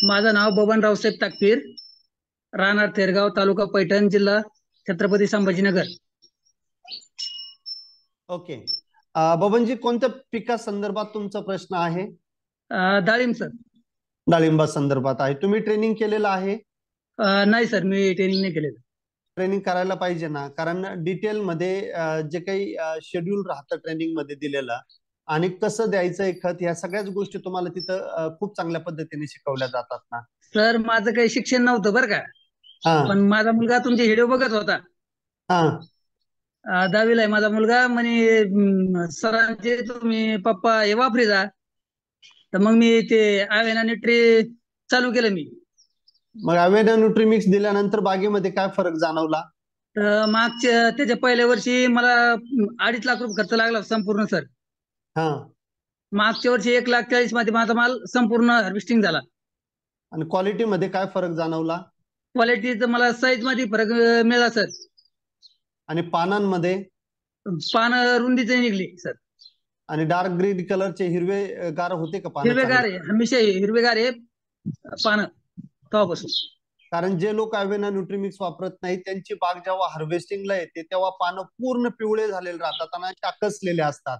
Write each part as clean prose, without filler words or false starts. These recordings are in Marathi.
माझं नाव बबन रावसाहेब ताकपीर, राहणार थेरगाव, तालुका पैठण, जिल्हा छत्रपती संभाजीनगर. ओके. बबनजी, कोणत्या पिका संदर्भात तुमचा प्रश्न आहे? डाळिंब सर. डाळिंबा संदर्भात आहे. तुम्ही ट्रेनिंग केलेलं आहे? नाही सर, मी ट्रेनिंग नाही केलेलं. ट्रेनिंग करायला पाहिजे ना, कारण डिटेल मध्ये जे काही शेड्यूल राहतं ट्रेनिंग मध्ये दिलेलं आणि कसं द्यायचं खत, ह्या सगळ्याच गोष्टी तुम्हाला तिथं खूप चांगल्या पद्धतीने शिकवल्या जातात ना. सर, माझं काही शिक्षण नव्हतं बरं का, पण माझा मुलगा तुमचे व्हिडिओ बघत होता. 10वीला आहे माझा मुलगा. म्हणे सरांचे तुम्ही पप्पा हे वापरी जा, तर मग मी ते आवेना न्यूट्री चालू केलं मी. मग अवेना न्यूट्रीमिक्स दिल्यानंतर बागेमध्ये काय फरक जाणवला? तर मागच्या त्याच्या पहिल्या वर्षी मला 2.5 लाख रुपये खर्च लागला संपूर्ण सर. मागच्या वर्षी 1,40,000 मध्ये माझा माल संपूर्ण हार्वेस्टिंग झाला. आणि क्वालिटी मध्ये काय फरक जाणवला? क्वालिटीचं मला साईज मध्ये फरक मिळाला सर. आणि पानांमध्ये? पानं रुंदीचे निघली सर. आणि डार्क ग्रीन कलरचे हिरवे गार होते का पानं? हिरवेगार आहे, हमेशा हिरवेगार आहे पानं तेव्हापासून. कारण जे लोक अवेना न्यूट्रीमिक्स वापरत नाही त्यांची बाग जेव्हा हार्वेस्टिंगला येते तेव्हा पानं पूर्ण पिवळे झालेले राहतात आणि आकसलेले असतात.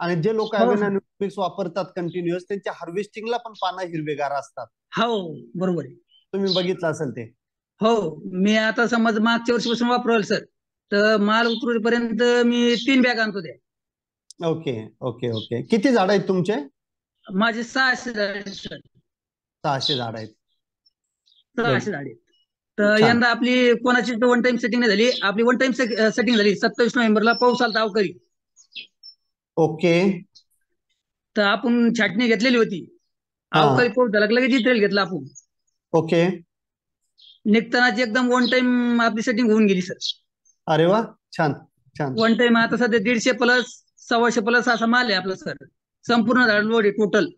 आणि जे लोक अवेना न्यूट्रीमिक्स वापरतात कंटिन्युअस, त्यांच्या हार्वेस्टिंगला पण पानं हिरवेगार असतात. हो, बरोबर आहे. तुम्ही बघितलं असेल ते. हो, मी आता समज मागच्या वर्षीपासून वापरल सर, तर माल उतरूपर्यंत मी 3 बॅग आणतो त्या. Okay okay okay. किती झाड आहेत तुमचे? माझे 600 झाड आहेत सर. 600 झाड आहेत. 600 झाड आहेत. तर यंदा आपली कोणाची वन टाइम सेटिंग नाही झाली, आपली वन टाइम सेटिंग झाली 27 नोव्हेंबरला. पाऊस आलता अवकाळी. ओके. तर आपण छाटणी घेतलेली होती. अवकाळी पाऊस झाला, लगेच इथेल घेतला आपण. ओके. निघतानाची एकदम वन टाइम आपली सेटिंग होऊन गेली सर. अरे वा, छान छान. वन टाइम आता सध्या 150 प्लस 125 प्लस असा माल आहे आपला सर. संपूर्ण झाड लोड आहे टोटल.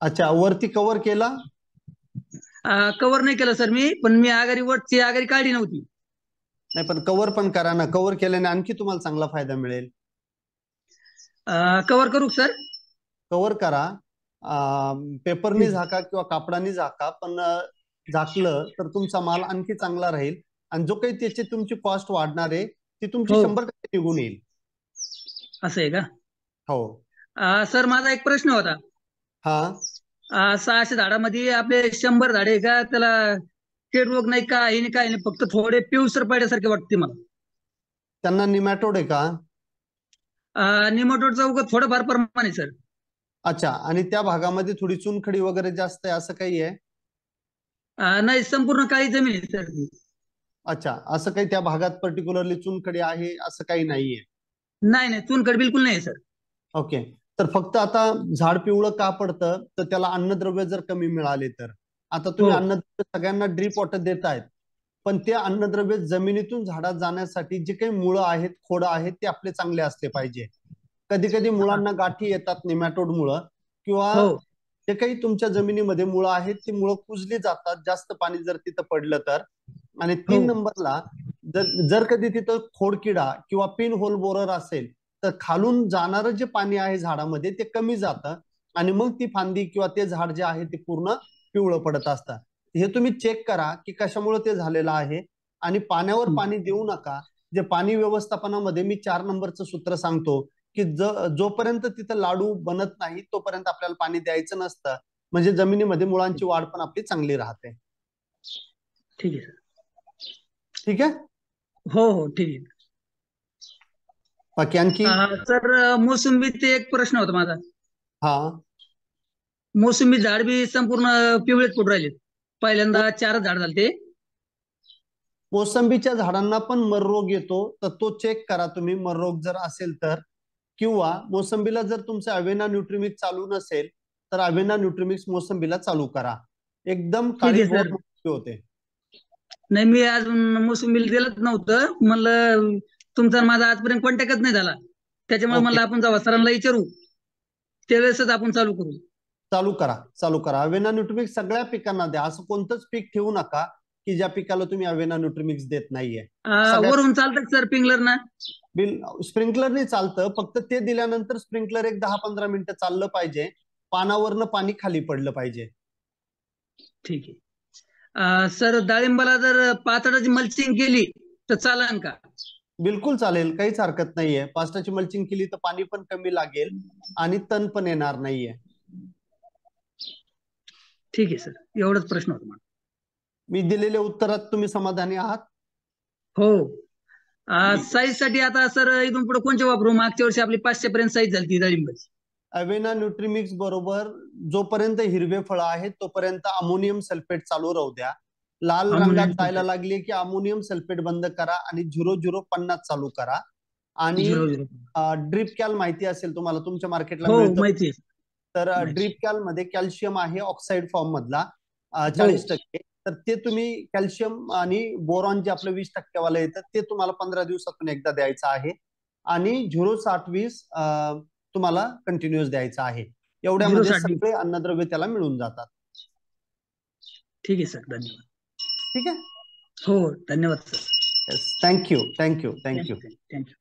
अच्छा, वरती कव्हर केला? कव्हर नाही केलं सर मी, पण मी वरची आगारी काढली नव्हती. नाही, पण कव्हर पण करा ना. कव्हर केल्याने आणखी तुम्हाला चांगला फायदा मिळेल. कव्हर करू सर? कव्हर करा. पेपरनी झाका किंवा कापडानी झाका, पण झाकलं तर तुमचा माल आणखी चांगला राहील आणि जो काही त्याची तुमची कॉस्ट वाढणार आहे ती तुमची 100% निघून येईल. असं आहे का? हो सर, माझा एक प्रश्न होता. 600 झाडामध्ये आपले 100 झाडे का, त्याला कीड रोग नाही का, हे नाही काय नाही, फक्त थोडे पिवसर पडल्यासारखे वाटते मला. त्यांना निमॅटोड आहे का? निमॅटोडचा उगाच थोडंफार प्रमाण आहे सर. अच्छा, आणि त्या भागामध्ये थोडी चुनखडी वगैरे जास्त आहे असं काही आहे? नाही, संपूर्ण काळी जमीन आहे सर. अच्छा, असं काही त्या भागात पर्टिक्युलरली चुनखडी आहे असं काही नाहीये? नाही नाही, चुनखडी बिलकुल नाही सर. ओके. तर फक्त आता झाड पिवळं का पडतं, तर त्याला अन्नद्रव्य जर कमी मिळाले तर. आता तुम्ही अन्नद्रव्य सगळ्यांना ड्रीप वॉटर देतायत, पण ते अन्नद्रव्य जमिनीतून झाडात जाण्यासाठी जे काही मुळं आहेत, खोडं आहेत, ते आपले चांगले असले पाहिजे. कधी कधी मुळांना गाठी येतात निमॅटोड मुळे, किंवा जे काही तुमच्या जमिनीमध्ये मुळं आहेत ती मुळं कुजली जातात जास्त पाणी जर तिथं पडलं तर. आणि 3 नंबरला जर कधी तिथं खोडकिडा किंवा पिन होल बोरर असेल तर खालून जाणारं जे पाणी आहे झाडामध्ये ते कमी जातं आणि मग ती फांदी किंवा ते झाड जे आहे ते पूर्ण पिवळं पडत असतं. हे तुम्ही चेक करा की कशामुळे ते झालेलं आहे. आणि पाण्यावर पाणी देऊ नका. जे पाणी व्यवस्थापनामध्ये मी 4 नंबरचं सूत्र सांगतो की जोपर्यंत तिथं लाडू बनत नाही तोपर्यंत आपल्याला पाणी द्यायचं नसतं, म्हणजे जमिनीमध्ये मुळांची वाढ पण आपली चांगली राहते. ठीक आहे सर. ठीक आहे? हो हो, ठीक आहे. बाकी आणखी? सर, मोसंबीचे एक प्रश्न होता माझा. मोसंबी झाड बी संपूर्ण पिवळेच पडून राहिले. पहिल्यांदा 4 झाड झाले. मोसंबीच्या झाडांना पण मर रोग येतो, तर तो चेक करा तुम्ही, मर रोग जर असेल तर. किंवा मोसंबीला जर तुमचं अवेना न्यूट्रीमिक्स चालू नसेल तर अवेना न्यूट्रीमिक्स मोसंबीला चालू करा. एकदम काळी बोर होते. नाही, मी अजून मोसंबीला दिलंच नव्हतं. म्हणलं तुमचा माझा आजपर्यंत कॉन्टॅक्टच नाही झाला, त्याच्यामुळे म्हणलं आपण जेव्हा सरांना विचारू त्यावेळेसच आपण चालू करू. चालू करा, चालू करा. अवेना न्यूट्रीमिक्स सगळ्या पिकांना द्या. असं कोणतंच पीक ठेवू नका की ज्या पिकाला तुम्ही अवेना न्यूट्रीमिक्स देत नाहीये. वरून चालतं सर स्प्रिंकलर ना? स्प्रिंकलरने चालतं, फक्त ते दिल्यानंतर स्प्रिंकलर एक 10-15 मिनिटं चाललं पाहिजे. पानावरनं पाणी खाली पडलं पाहिजे. ठीक आहे. सर डाळिंबाला जर पातळाची मल्चिंग केली तर चालेल का? बिलकुल चालेल, काहीच हरकत नाहीये. पास्टाची मल्चिंग केली तर पाणी पण कमी लागेल आणि तण पण येणार नाहीये. ठीक आहे सर, एवढाच प्रश्न होता मला. मी दिलेल्या उत्तरात तुम्ही समाधानी आहात? हो. साईज साठी आता सर इथून पुढे कोणते वापरू? मागच्या वर्षी आपली 500 पर्यंत साईज झाली ती डाळिंबाची. अवेना न्यूट्रीमिक्स बरोबर जोपर्यंत हिरवे फळं आहेत तोपर्यंत अमोनियम सल्फेट चालू राहू द्या. लाल रंगात जायला लागली की अमोनियम सल्फेट बंद करा आणि 0050 चालू करा. आणि 00. ड्रिप कॅल माहिती असेल तुम्हाला, तुमच्या मार्केटला हो मिळतं. माहिती आहे. तर माहिती. ड्रिप कॅल मध्ये कॅल्शियम आहे ऑक्साईड फॉर्म मधला हो. 40%. तर ते तुम्ही कॅल्शियम आणि बोरॉन जे आपलं 20% वाला येतं ते तुम्हाला 15 दिवसातून एकदा द्यायचं आहे. आणि 0,60,20 तुम्हाला कंटिन्युअस द्यायचा आहे. एवढ्यामध्ये 0,60. सगळे अन्नद्रव्य त्याला मिळून जातात. ठीक आहे सर, धन्यवाद. ठीक आहे. हो धन्यवाद sir. Yes, thank you thank you thank you. Thank you.